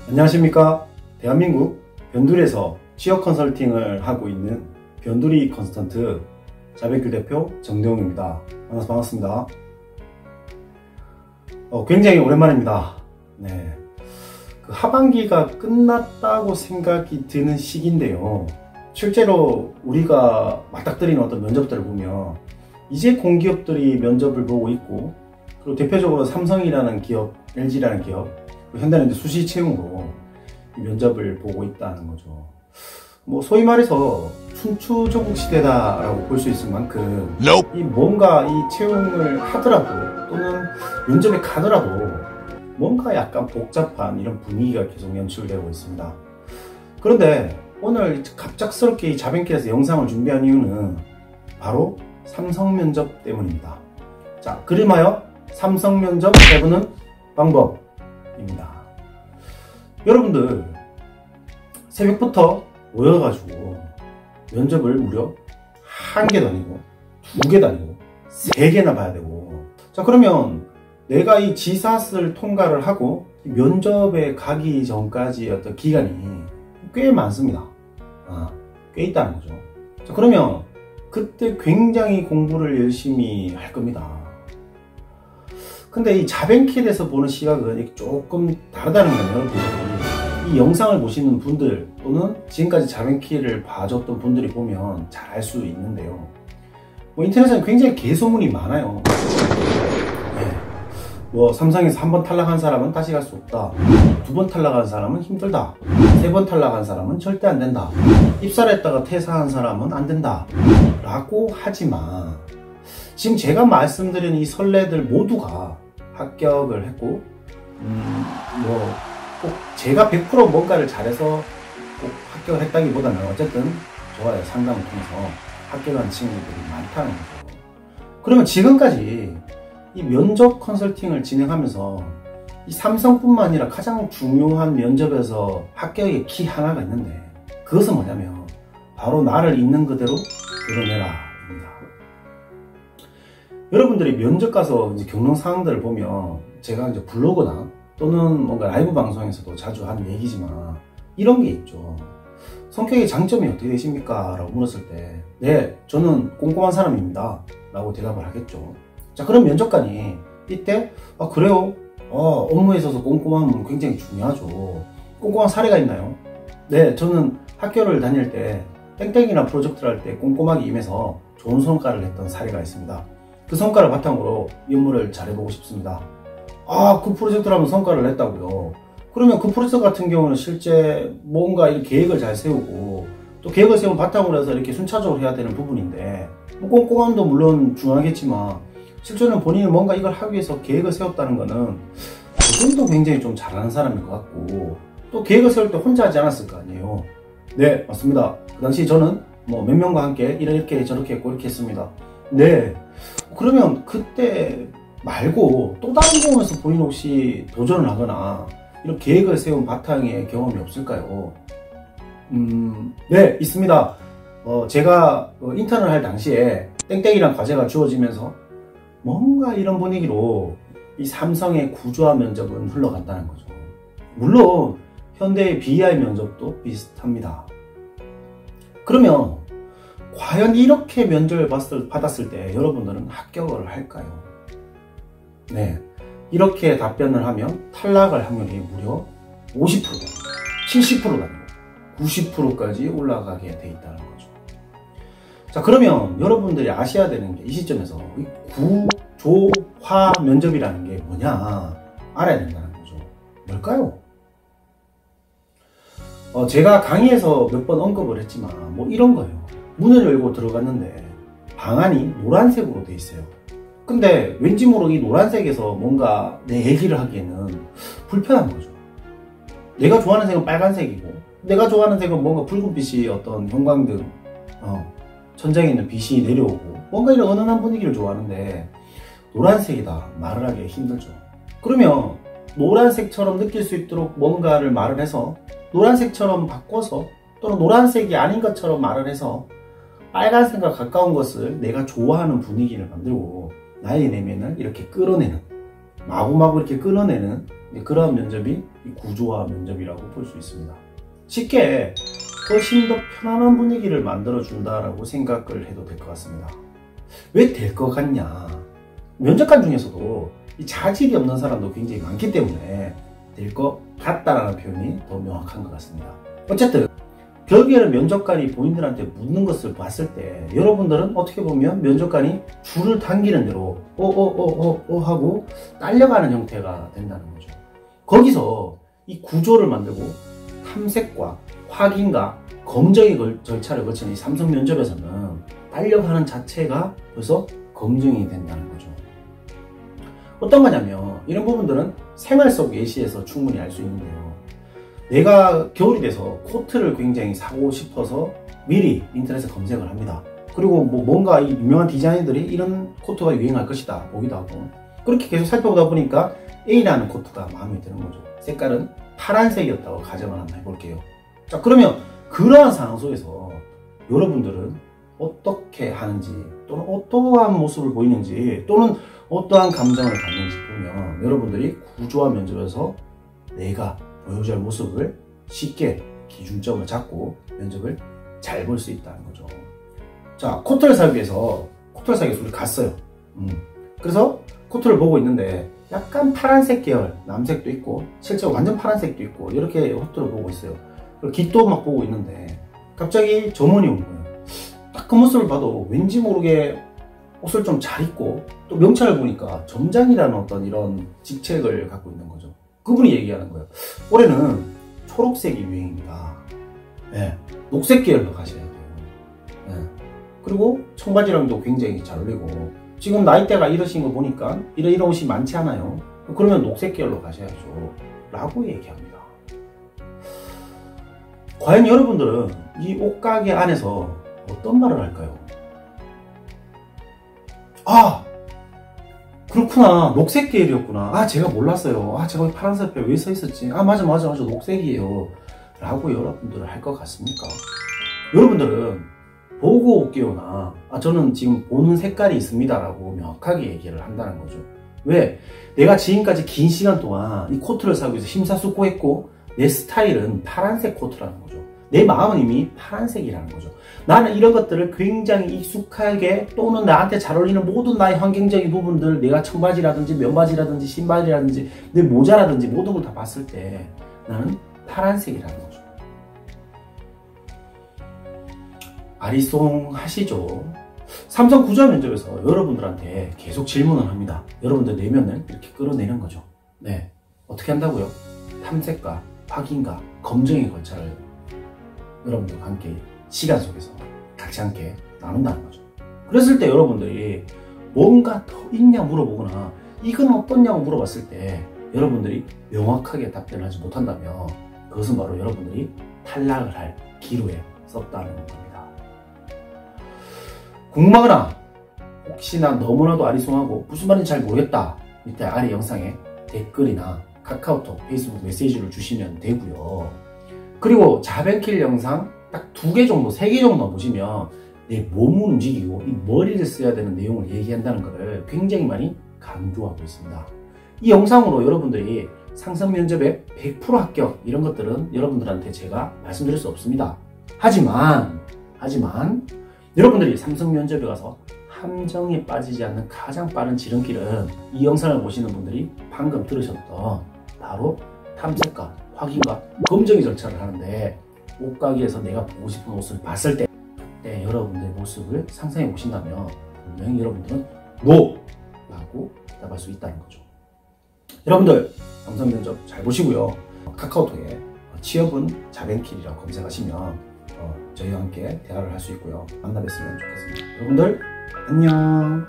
안녕하십니까. 대한민국 변두리에서 취업 컨설팅을 하고 있는 변두리 컨설턴트 자백길 대표 정대웅입니다. 만나서 반갑습니다. 굉장히 오랜만입니다. 네, 그 하반기가 끝났다고 생각이 드는 시기인데요. 실제로 우리가 맞닥뜨리는 어떤 면접들을 보면 이제 공기업들이 면접을 보고 있고, 그리고 대표적으로 삼성이라는 기업, LG라는 기업, 현대는 수시 채용으로 면접을 보고 있다는 거죠. 소위 말해서 춘추전국 시대다라고 볼 수 있을 만큼 이 뭔가 이 채용을 하더라도 또는 면접에 가더라도 뭔가 약간 복잡한 이런 분위기가 계속 연출되고 있습니다. 그런데 오늘 갑작스럽게 이 자변길에서 영상을 준비한 이유는 바로 삼성 면접 때문입니다. 자, 그림하여 삼성 면접 해보는 방법입니다. 여러분들 새벽부터 모여가지고 면접을 무려 1개도 아니고 2개도 아니고 3개나 봐야 되고, 자, 그러면 내가 이 GSAT을 통과를 하고 면접에 가기 전까지 어떤 기간이 꽤 많습니다. 꽤 있다는 거죠. 자, 그러면 그때 굉장히 공부를 열심히 할 겁니다. 근데 이 자변킬에서 보는 시각은 조금 다르다는 거예요. 여러분들이 이 영상을 보시는 분들 또는 지금까지 자변킬을 봐줬던 분들이 보면 잘 알 수 있는데요. 인터넷에는 굉장히 개소문이 많아요. 네. 삼성에서 1번 탈락한 사람은 다시 갈 수 없다. 2번 탈락한 사람은 힘들다. 3번 탈락한 사람은 절대 안 된다. 입사를 했다가 퇴사한 사람은 안 된다. 라고 하지만 지금 제가 말씀드린 이 선례들 모두가 합격을 했고, 꼭 제가 100% 뭔가를 잘해서 꼭 합격을 했다기보다는 어쨌든 저와의 상담을 통해서 합격한 친구들이 많다는 거죠. 그러면 지금까지 이 면접 컨설팅을 진행하면서 이 삼성뿐만 아니라 가장 중요한 면접에서 합격의 키 하나가 있는데, 그것은 뭐냐면 바로 나를 있는 그대로 드러내라 입니다. 여러분들이 면접 가서 이제 겪는 상황들을 보면 제가 이제 블로그나 또는 뭔가 라이브 방송에서도 자주 하는 얘기지만 이런 게 있죠. 성격의 장점이 어떻게 되십니까? 라고 물었을 때, 네, 저는 꼼꼼한 사람입니다 라고 대답을 하겠죠. 자, 그럼 면접관이 이때 그래요? 업무에 있어서 꼼꼼함은 굉장히 중요하죠. 꼼꼼한 사례가 있나요? 네, 저는 학교를 다닐 때 땡땡이나 프로젝트를 할 때 꼼꼼하게 임해서 좋은 성과를 냈던 사례가 있습니다. 그 성과를 바탕으로 이 업무를 잘해보고 싶습니다. 그 프로젝트라면 성과를 냈다고요. 그러면 그 프로젝트 같은 경우는 실제 뭔가 이 계획을 잘 세우고, 또 계획을 세운 바탕으로 해서 이렇게 순차적으로 해야 되는 부분인데, 꼼꼼함도 물론 중요하겠지만 실제로는 본인이 뭔가 이걸 하기 위해서 계획을 세웠다는 거는 그것도 굉장히 좀 잘하는 사람일 것 같고, 또 계획을 세울 때 혼자 하지 않았을 거 아니에요. 네, 맞습니다. 그 당시 저는 몇 명과 함께 이렇게 저렇게 했고 이렇게 했습니다. 네, 그러면 그때 말고 또 다른 경우에서 본인 혹시 도전을 하거나 이런 계획을 세운 바탕의 경험이 없을까요? 네, 있습니다. 제가 인턴을 할 당시에 땡땡이란 과제가 주어지면서 뭔가 이런 분위기로 이 삼성의 구조화 면접은 흘러간다는 거죠. 물론 현대의 BI 면접도 비슷합니다. 그러면 과연 이렇게 면접을 받았을 때 여러분들은 합격을 할까요? 네, 이렇게 답변을 하면 탈락할 확률이 무려 50%, 70%가 아니고 90%까지 올라가게 돼 있다는 거죠. 자, 그러면 여러분들이 아셔야 되는 게 이 시점에서 이 구조화 면접이라는 게 뭐냐 알아야 된다는 거죠. 뭘까요? 제가 강의에서 몇 번 언급을 했지만 이런 거예요. 문을 열고 들어갔는데 방안이 노란색으로 돼 있어요. 근데 왠지 모르게 이 노란색에서 뭔가 내 얘기를 하기에는 불편한 거죠. 내가 좋아하는 색은 빨간색이고, 내가 좋아하는 색은 뭔가 붉은빛이 어떤 형광등, 천장에 있는 빛이 내려오고 뭔가 이런 은은한 분위기를 좋아하는데 노란색이다 말을 하기 힘들죠. 그러면 노란색처럼 느낄 수 있도록 뭔가를 말을 해서 노란색처럼 바꿔서, 또는 노란색이 아닌 것처럼 말을 해서 빨간색과 가까운 것을 내가 좋아하는 분위기를 만들고 나의 내면을 이렇게 끌어내는, 마구마구 이렇게 끌어내는 그런 면접이 이 구조화 면접이라고 볼 수 있습니다. 쉽게 훨씬 더 편안한 분위기를 만들어준다라고 생각을 해도 될 것 같습니다. 왜 될 것 같냐? 면접관 중에서도 이 자질이 없는 사람도 굉장히 많기 때문에 될 것 같다라는 표현이 더 명확한 것 같습니다. 어쨌든 결국에는 면접관이 본인들한테 묻는 것을 봤을 때 여러분들은 어떻게 보면 면접관이 줄을 당기는 대로 하고 딸려가는 형태가 된다는 거죠. 거기서 이 구조를 만들고 탐색과 확인과 검증의 절차를 거치는 이 삼성 면접에서는 딸려가는 자체가 벌써 검증이 된다는 거죠. 어떤 거냐면 이런 부분들은 생활 속 예시에서 충분히 알 수 있는데요. 내가 겨울이 돼서 코트를 굉장히 사고 싶어서 미리 인터넷에 검색을 합니다. 그리고 뭔가 이 유명한 디자이너들이 이런 코트가 유행할 것이다 보기도 하고, 그렇게 계속 살펴보다 보니까 A라는 코트가 마음에 드는 거죠. 색깔은 파란색이었다고 가정을 한번 해볼게요. 자, 그러면 그러한 상황 속에서 여러분들은 어떻게 하는지, 또는 어떠한 모습을 보이는지, 또는 어떠한 감정을 갖는지 보면 여러분들이 구조화 면접에서 내가 보여줄 모습을 쉽게 기준점을 잡고 면접을 잘 볼 수 있다는 거죠. 자, 코트를 사기 위해서 우리 갔어요. 그래서 코트를 보고 있는데 약간 파란색 계열, 남색도 있고 실제로 완전 파란색도 있고 이렇게 코트를 보고 있어요. 그리고 깃도 막 보고 있는데 갑자기 점원이 온 거예요. 딱 그 모습을 봐도 왠지 모르게 옷을 좀 잘 입고, 또 명찰을 보니까 점장이라는 어떤 이런 직책을 갖고 있는 거죠. 그분이 얘기하는 거예요. 올해는 초록색이 유행입니다. 네, 녹색 계열로 가셔야 돼요. 네. 그리고 청바지랑도 굉장히 잘 어울리고, 지금 나이대가 이러신 거 보니까 이런 옷이 많지 않아요. 그러면 녹색 계열로 가셔야죠 라고 얘기합니다. 과연 여러분들은 이 옷가게 안에서 어떤 말을 할까요? 아, 그렇구나, 녹색 계열이었구나, 아 제가 몰랐어요, 아 제가 파란색 왜 서 있었지, 아 맞아 녹색이에요 라고 여러분들은 할 것 같습니까? 여러분들은 보고 올게요나 저는 지금 보는 색깔이 있습니다 라고 명확하게 얘기를 한다는 거죠. 왜? 내가 지금까지 긴 시간 동안 이 코트를 사기 위해서 심사숙고했고, 내 스타일은 파란색 코트라는 거죠. 내 마음은 이미 파란색이라는 거죠. 나는 이런 것들을 굉장히 익숙하게, 또는 나한테 잘 어울리는 모든 나의 환경적인 부분들, 내가 청바지라든지 면바지라든지 신발이라든지 내 모자라든지 모든 걸 다 봤을 때 나는 파란색이라는 거죠. 아리송하시죠? 삼성 구조화 면접에서 여러분들한테 계속 질문을 합니다. 여러분들 내면을 이렇게 끌어내는 거죠. 네, 어떻게 한다고요? 탐색과 확인과 검증의 절차를 여러분들과 함께 시간 속에서 같이 함께 나눈다는 거죠. 그랬을 때 여러분들이 뭔가 더 있냐 물어보거나 이건 어떻냐고 물어봤을 때 여러분들이 명확하게 답변을 하지 못한다면 그것은 바로 여러분들이 탈락을 할 기로에 썼다는 겁니다. 궁금하거나 혹시나 너무나도 아리송하고 무슨 말인지 잘 모르겠다, 밑에 아래 영상에 댓글이나 카카오톡, 페이스북 메시지를 주시면 되고요. 그리고 자변킬 영상 딱 2개 정도, 3개 정도 보시면 내 몸을 움직이고 이 머리를 써야 되는 내용을 얘기한다는 것을 굉장히 많이 강조하고 있습니다. 이 영상으로 여러분들이 상성 면접에 100% 합격 이런 것들은 여러분들한테 제가 말씀드릴 수 없습니다. 하지만 여러분들이 삼성 면접에 가서 함정에 빠지지 않는 가장 빠른 지름길은 이 영상을 보시는 분들이 방금 들으셨던 바로 탐색과 확인과 검증의 절차를 하는데, 옷가게에서 내가 보고 싶은 옷을 봤을 때 여러분들의 모습을 상상해 보신다면 분명히 여러분들은 NO! 라고 대답할 수 있다는 거죠. 여러분들 삼성 면접 잘 보시고요. 카카오톡에 취업은 자변킬이라고 검색하시면 저희와 함께 대화를 할 수 있고요. 만나 뵀으면 좋겠습니다. 여러분들 안녕.